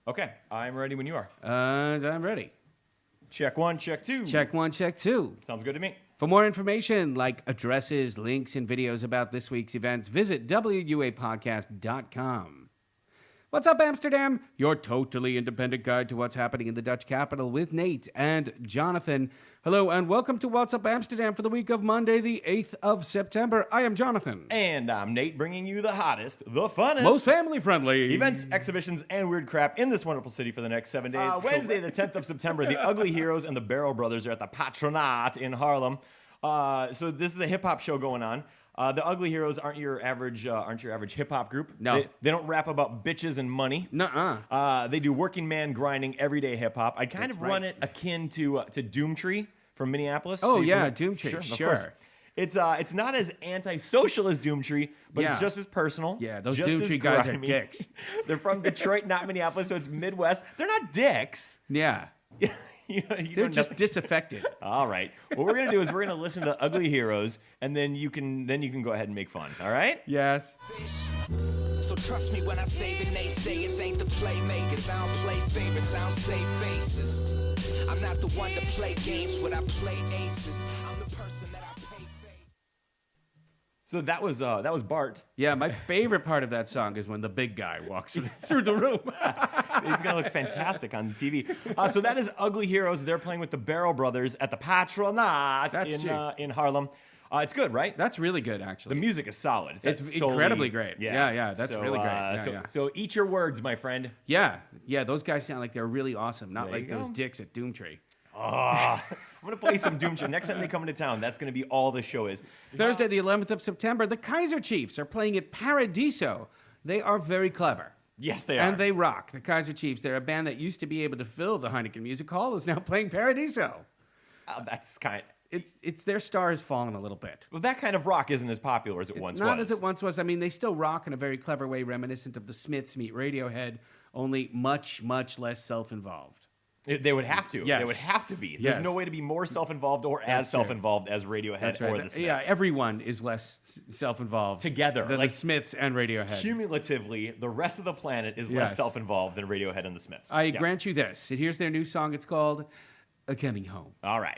Okay, I'm ready when you are. I'm ready. Check one, check two. Check one, check two. Sounds good to me. For more information, like addresses, links, and videos about this week's events, visit wuapodcast.com. What's up, Amsterdam? Your totally independent guide to what's happening in the Dutch capital with Nate and Jonathan. Hello, and welcome to What's Up Amsterdam for the week of Monday, the 8th of September. I am Jonathan. And I'm Nate, bringing you the hottest, the funnest, most family-friendly events, exhibitions, and weird crap in this wonderful city for the next 7 days. Wednesday, the 10th of September, the Ugly Heroes and the Barrel Brothers are at the Patronaat in Haarlem. So this is a hip-hop show going on. The Ugly Heroes aren't your average hip hop group. No, they don't rap about bitches and money. Nuh-uh. They do working man grinding everyday hip hop. I'd kind of run it akin to Doomtree from Minneapolis. Oh yeah, Doomtree. Sure. It's not as antisocial as Doomtree, but it's just as personal. Yeah, those just Doomtree guys are dicks. They're from Detroit, not Minneapolis, so it's Midwest. They're not dicks. Yeah. They're just disaffected. All right. What we're gonna do is we're gonna listen to Ugly Heroes, and then you can go ahead and make fun. All right? Yes. So trust me when I say the naysayers ain't the playmakers. I don't play favorites, I don't save faces. I'm not the one to play games when I play aces. I'm the person that I pay faith. So that was Bart. Yeah, my favorite part of that song is when the big guy walks through the room. He's going to look fantastic on TV. So that is Ugly Heroes. They're playing with the Barrel Brothers at the Patronaat in Haarlem. It's good, right? That's really good, actually. The music is solid. It's incredibly great. Yeah, that's really great. So eat your words, my friend. Yeah, those guys sound like they're really awesome, not There like you those go. dicks at Doomtree. I'm going to play some Doomtree. Next time they come into town, that's going to be all the show is. Thursday, the 11th of September, the Kaiser Chiefs are playing at Paradiso. They are very clever. Yes, they are. And they rock. The Kaiser Chiefs, they're a band that used to be able to fill the Heineken Music Hall, is now playing Paradiso. That's kind of... It's their star has fallen a little bit. Well, that kind of rock isn't as popular as it once was. Not as it once was. I mean, they still rock in a very clever way, reminiscent of the Smiths meet Radiohead, only much, much less self-involved. They would have to. Yes. They would have to be. Yes. There's no way to be more self-involved or as self-involved as Radiohead or the Smiths. Yeah, everyone is less self-involved together than like the Smiths and Radiohead. Cumulatively, the rest of the planet is less self-involved than Radiohead and the Smiths. I grant you this. Here's their new song. It's called Coming Home. All right.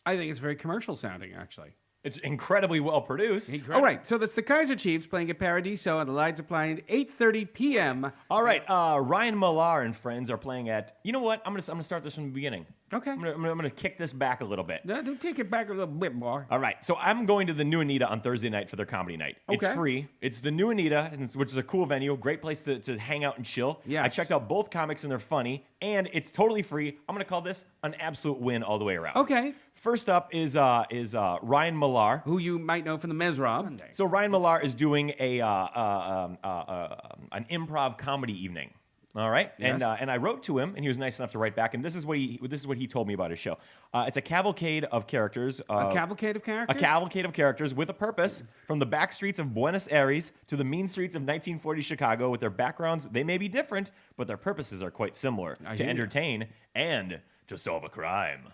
I think it's very commercial sounding, actually. It's incredibly well produced. All right, so that's the Kaiser Chiefs playing at Paradiso, and the lights are playing at 8:30 p.m. All right, Ryan Millar and friends are playing at. You know what? I'm gonna start this from the beginning. Okay. I'm gonna kick this back a little bit. No, don't take it back a little bit more. All right, so I'm going to the New Anita on Thursday night for their comedy night. Okay. It's free. It's the New Anita, which is a cool venue, great place to hang out and chill. Yes. I checked out both comics and they're funny, and it's totally free. I'm gonna call this an absolute win all the way around. Okay. First up is Ryan Millar, who you might know from the Mesrob. So Ryan Millar is doing an improv comedy evening. All right, yes. and I wrote to him, and he was nice enough to write back. And this is what he told me about his show. It's a cavalcade of characters. A cavalcade of characters. A cavalcade of characters with a purpose. From the back streets of Buenos Aires to the mean streets of 1940 Chicago, with their backgrounds, they may be different, but their purposes are quite similar: to entertain and to solve a crime.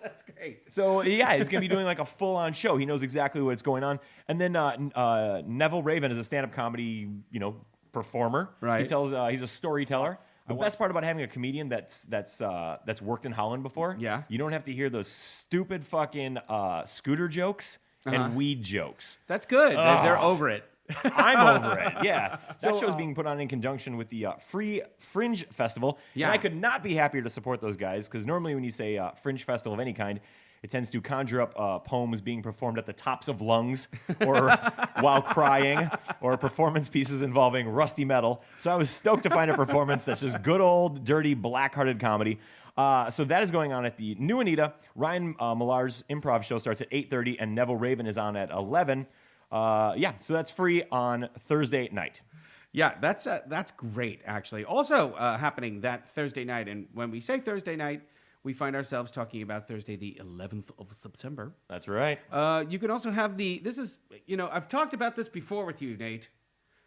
That's great. So yeah, he's gonna be doing like a full-on show. He knows exactly what's going on. And then Neville Raven is a stand-up comedy, performer. Right. He tells. He's a storyteller. The best part about having a comedian that's worked in Holland before, you don't have to hear those stupid fucking scooter jokes and weed jokes. That's good. They're over it. I'm over it. Yeah. So that show's being put on in conjunction with the Free Fringe Festival. Yeah. And I could not be happier to support those guys, because normally when you say Fringe Festival of any kind, it tends to conjure up poems being performed at the tops of lungs or while crying, or performance pieces involving rusty metal. So I was stoked to find a performance that's just good old, dirty, black-hearted comedy. So that is going on at the New Anita. Ryan Millar's improv show starts at 8:30, and Neville Raven is on at 11. So that's free on Thursday night. Yeah, that's great, actually. Also happening that Thursday night, and when we say Thursday night, we find ourselves talking about Thursday, the 11th of September. That's right. You can also have I've talked about this before with you, Nate,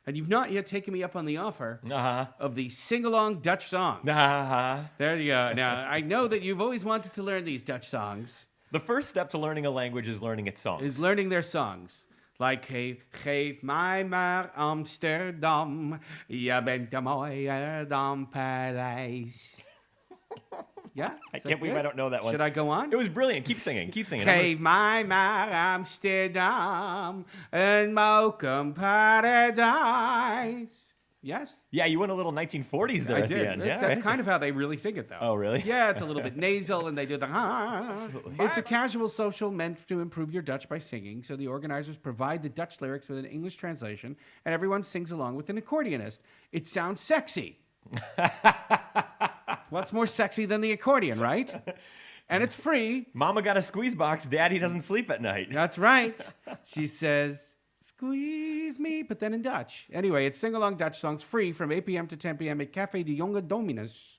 And you've not yet taken me up on the offer Uh-huh. of the sing-along Dutch songs. Uh-huh. There you go. Now, I know that you've always wanted to learn these Dutch songs, The first step to learning a language is learning its songs. is learning their songs. Like, geef mij maar Amsterdam, je bent mooier dan Parijs. Yeah? I can't believe I don't know that one. Should I go on? It was brilliant. Keep singing. Keep singing. Geef mij maar Amsterdam, een mokum paradise. Yes? Yeah, you went a little 1940s there at the end. Yeah, That's right? kind of how they really sing it, though. Oh, really? Yeah, it's a little bit nasal, and they do the It's a casual social meant to improve your Dutch by singing, so the organizers provide the Dutch lyrics with an English translation, and everyone sings along with an accordionist. It sounds sexy. What's more sexy than the accordion, right? And it's free. Mama got a squeeze box. Daddy doesn't sleep at night. That's right. She says, squeeze me, but then in Dutch. Anyway, it's sing-along Dutch songs free from 8 p.m. to 10 p.m. at Café de Jonge Dominus,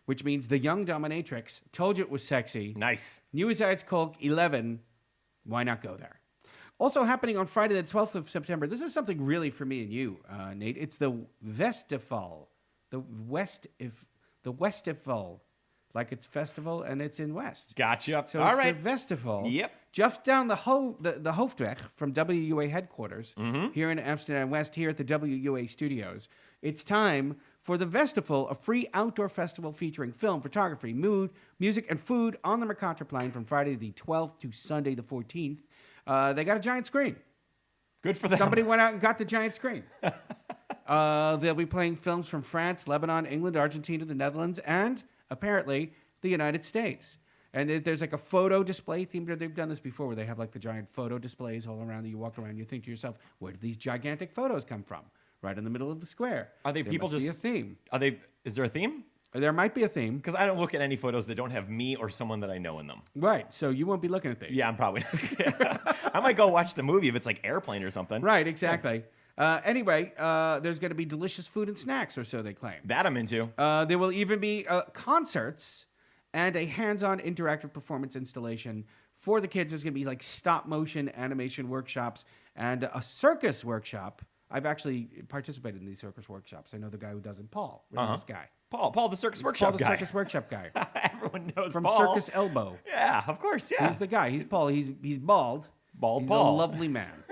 which means the young dominatrix. Told you it was sexy. Nice. Nieuwshuidskolk 11. Why not go there? Also happening on Friday the 12th of September. This is something really for me and you, Nate. It's the Westival. The Westival. Like it's festival and it's in West. Gotcha. So All it's right. the Westival. Yep. Just down the Hoofdweg from WUA headquarters Mm-hmm. here in Amsterdam West, here at the WUA studios. It's time for the Festival, a free outdoor festival featuring film, photography, mood, music, and food on the Mercatorplein from Friday the 12th to Sunday the 14th. They got a giant screen. Good for them. Somebody went out and got the giant screen. They'll be playing films from France, Lebanon, England, Argentina, the Netherlands, and apparently the United States. And there's like a photo display theme. They've done this before where they have like the giant photo displays all around that you walk around. You think to yourself, where do these gigantic photos come from? Right in the middle of the square. Are they There people must just... be a theme. Are they... Is there a theme? There might be a theme. Because I don't look at any photos that don't have me or someone that I know in them. Right. So you won't be looking at these. Yeah, I'm probably... I might go watch the movie if it's like Airplane or something. Right, exactly. Anyway, there's going to be delicious food and snacks, or so they claim. That I'm into. There will even be concerts and a hands-on interactive performance installation for the kids. There's going to be like stop-motion animation workshops and a circus workshop. I've actually participated in these circus workshops. I know the guy who does it, Paul. Really nice guy. Paul, the circus Paul, workshop the guy. circus workshop guy. Everyone knows From Paul. Circus Elbow. Yeah, of course, yeah. He's the guy. He's Paul. He's bald. Bald He's Paul. a lovely man.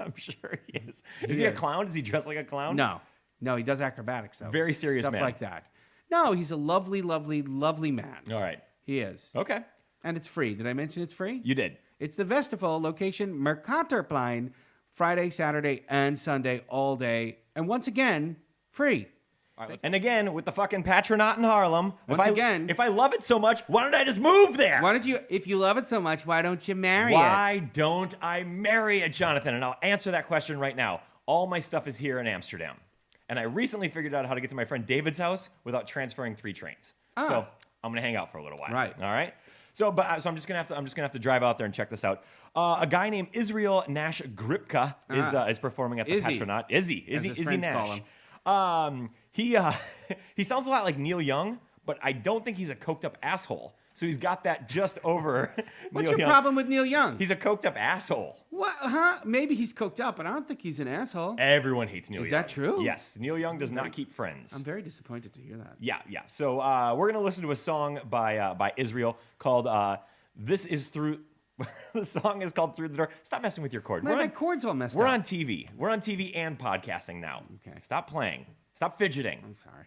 I'm sure he is. Is he a is. clown? Does he dress like a clown? No, he does acrobatics, though. Very serious Stuff man. like that. No, he's a lovely, lovely, lovely man. All right. He is. Okay. And it's free. Did I mention it's free? You did. It's the Festival, location Mercatorplein, Friday, Saturday, and Sunday, all day. And once again, free. And again, with the fucking Patronaut in Harlem. Again. If I love it so much, why don't I just move there? Why don't you, if you love it so much, why don't you marry Why it? don't I marry it, Jonathan? And I'll answer that question right now. All my stuff is here in Amsterdam. And I recently figured out how to get to my friend David's house without transferring 3 trains. So I'm gonna hang out for a little while. Right. All right. So I'm just gonna have to drive out there and check this out. A guy named Israel Nash Gripka is performing at the Izzy. Patronaut. Izzy As his friends Nash. call him. He sounds a lot like Neil Young, but I don't think he's a coked up asshole. So he's got that just over. What's Neil your Young. problem with Neil Young? He's a coked up asshole. What? Huh? Maybe he's coked up, but I don't think he's an asshole. Everyone hates Neil Young. Is that true? Yes. Neil Young does not keep friends. I'm very disappointed to hear that. Yeah. So we're going to listen to a song by Israel called This Is Through... The song is called Through the Door. Stop messing with your cord. My chord's all messed We're up. on TV. We're on TV and podcasting now. Okay. Stop playing. Stop fidgeting. I'm sorry.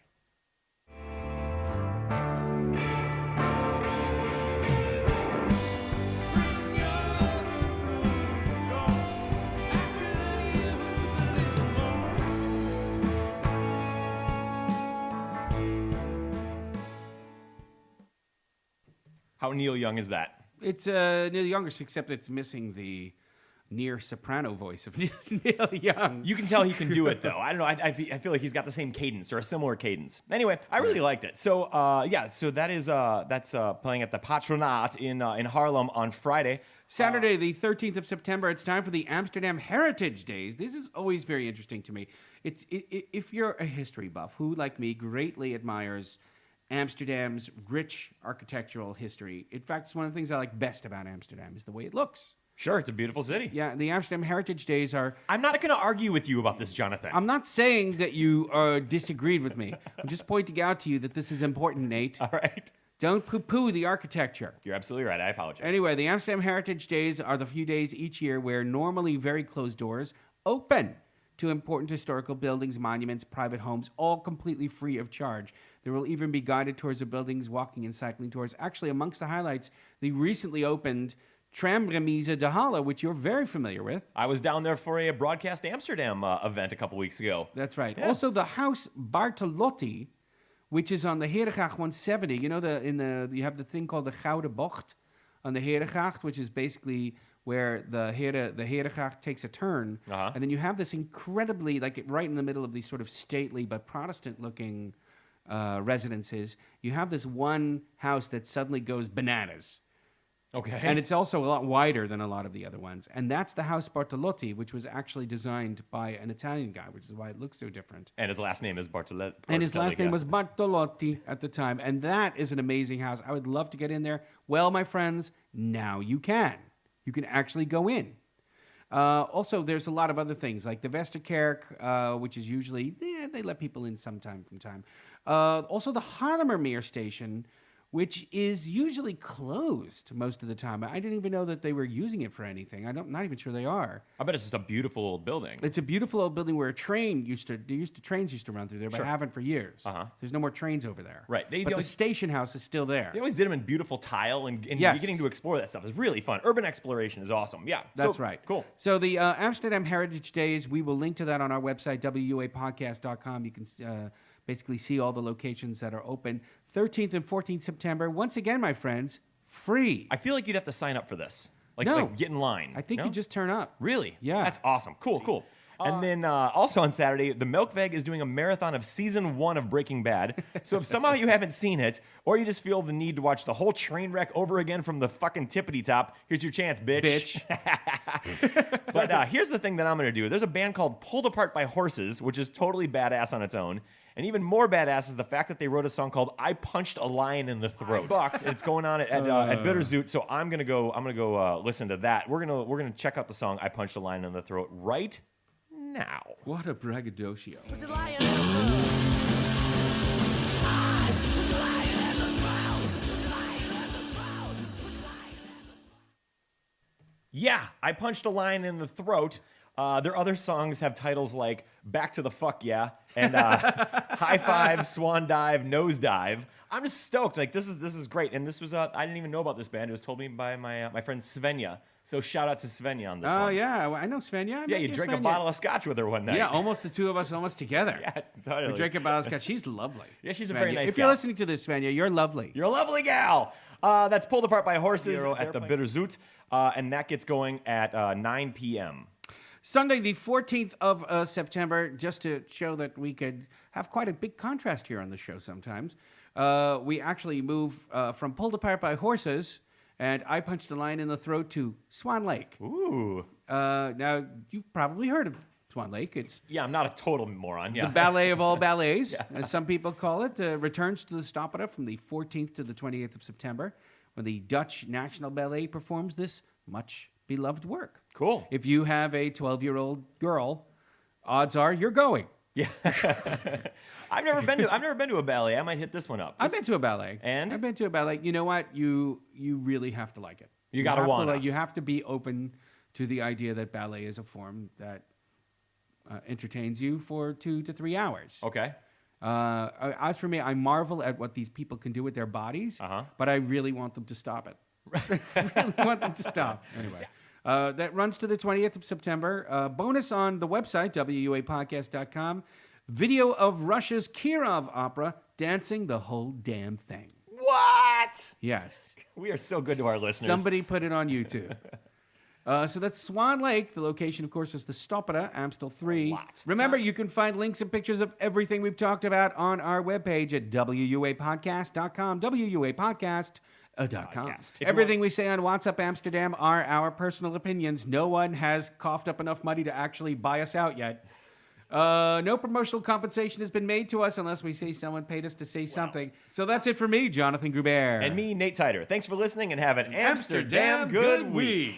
How Neil Young is that? It's Neil Youngish, except it's missing the near soprano voice of Neil Young. You can tell he can do it, though. I don't know. I feel like he's got the same cadence or a similar cadence. Anyway, I really liked it. So, so that's playing at the Patronaat in Harlem on Friday. Saturday, the 13th of September, it's time for the Amsterdam Heritage Days. This is always very interesting to me. If you're a history buff who, like me, greatly admires Amsterdam's rich architectural history. In fact, it's one of the things I like best about Amsterdam is the way it looks. Sure, it's a beautiful city. Yeah, the Amsterdam Heritage Days are... I'm not going to argue with you about this, Jonathan. I'm not saying that you disagreed with me. I'm just pointing out to you that this is important, Nate. All right. Don't poo-poo the architecture. You're absolutely right. I apologize. Anyway, the Amsterdam Heritage Days are the few days each year where normally very closed doors open to important historical buildings, monuments, private homes, all completely free of charge. There will even be guided tours of buildings, walking and cycling tours. Actually, amongst the highlights, the recently opened Tramremise de Halle, which you're very familiar with. I was down there for a Broadcast Amsterdam event a couple weeks ago. That's right. Yeah. Also, the House Bartolotti, which is on the Herengracht 170. You know, you have the thing called the Gouden Bocht on the Herengracht, which is basically where the Herengracht takes a turn. Uh-huh. And then you have this incredibly, like right in the middle of these sort of stately but Protestant-looking residences, you have this one house that suddenly goes bananas. Okay. And it's also a lot wider than a lot of the other ones. And that's the House Bartolotti, which was actually designed by an Italian guy, which is why it looks so different. And his last name is Bartoletti. And his last name was Bartolotti at the time. And that is an amazing house. I would love to get in there. Well, my friends, now you can. You can actually go in. Also, there's a lot of other things, like the Westerkerk, which is usually, they let people in sometime from time. Also, the Haarlemmermeer station, which is usually closed most of the time. I didn't even know that they were using it for anything. I'm not even sure they are. I bet it's just a beautiful old building. It's a beautiful old building where trains used to run through there, but Sure. haven't for years. Uh-huh. There's no more trains over there. Right. They But the always- station house is still there. They always did them in beautiful tile, and Yes. getting to explore that stuff is really fun. Urban exploration is awesome. Yeah. That's So, right. Cool. So the Amsterdam Heritage Days, we will link to that on our website, wuapodcast.com. You can basically see all the locations that are open. 13th and 14th September. Once again, my friends, free. I feel like you'd have to sign up for this. Like, No. like get in line. I think No? you just turn up. Really? Yeah. That's awesome. Cool. And then also on Saturday, the Melkweg is doing a marathon of season 1 of Breaking Bad. So if somehow you haven't seen it, or you just feel the need to watch the whole train wreck over again from the fucking tippity top, here's your chance, bitch. But here's the thing that I'm going to do. There's a band called Pulled Apart by Horses, which is totally badass on its own. And even more badass is the fact that they wrote a song called "I Punched a Lion in the Throat." $5. It's going on at Bitterzoot, so I'm gonna go listen to that. We're gonna check out the song "I Punched a Lion in the Throat" right now. What a braggadocio. Yeah, I punched a lion in the throat. Their other songs have titles like "Back to the Fuck Yeah" and "High Five," "Swan Dive," "Nose Dive." I'm just stoked. Like this is great. And this was I didn't even know about this band. It was told me by my friend Svenja. So shout out to Svenja on this one. Oh, yeah. I know Svenja. Yeah, you drank a bottle of scotch with her one night. Yeah, almost the two of us almost together. Yeah, totally. We drank a bottle of scotch. She's lovely. Yeah, she's a Svenja. very nice If you're gal. listening to this, Svenja, you're lovely. You're a lovely gal. That's Pulled Apart by Horses at the Bitterzoot, and that gets going at 9 p.m. Sunday, the 14th of September, just to show that we could have quite a big contrast here on the show sometimes, we actually move from Pulled Apart by Horses and I Punched a Lion in the Throat to Swan Lake. Ooh. Now, you've probably heard of Swan Lake. It's Yeah, I'm not a total moron. Yeah. the ballet of all ballets, as some people call it, returns to the Stopera from the 14th to the 28th of September, when the Dutch National Ballet performs this much beloved work. Cool. If you have a 12-year-old girl, odds are you're going. Yeah. I've never been to a ballet. I might hit this one up. I've been to a ballet. And? I've been to a ballet. You know what? You really have to like it. You gotta have to wanna. you have to be open to the idea that ballet is a form that entertains you for 2 to 3 hours. Okay. As for me, I marvel at what these people can do with their bodies, but I really want them to stop it. I really want them to stop. Anyway, that runs to the 20th of September. Bonus on the website, wuapodcast.com. Video of Russia's Kirov opera, dancing the whole damn thing. What? Yes. We are so good to our listeners. Somebody put it on YouTube. So that's Swan Lake. The location, of course, is the Stopera, Amstel 3. lot. Remember, you can find links and pictures of everything we've talked about on our webpage at wuapodcast.com, wuapodcast.com. If you Everything we say on What's Up Amsterdam are our personal opinions. No one has coughed up enough money to actually buy us out yet. No promotional compensation has been made to us unless we say someone paid us to say something. So that's it for me, Jonathan Gruber. And me, Nate Tider. Thanks for listening and have an Amsterdam good week.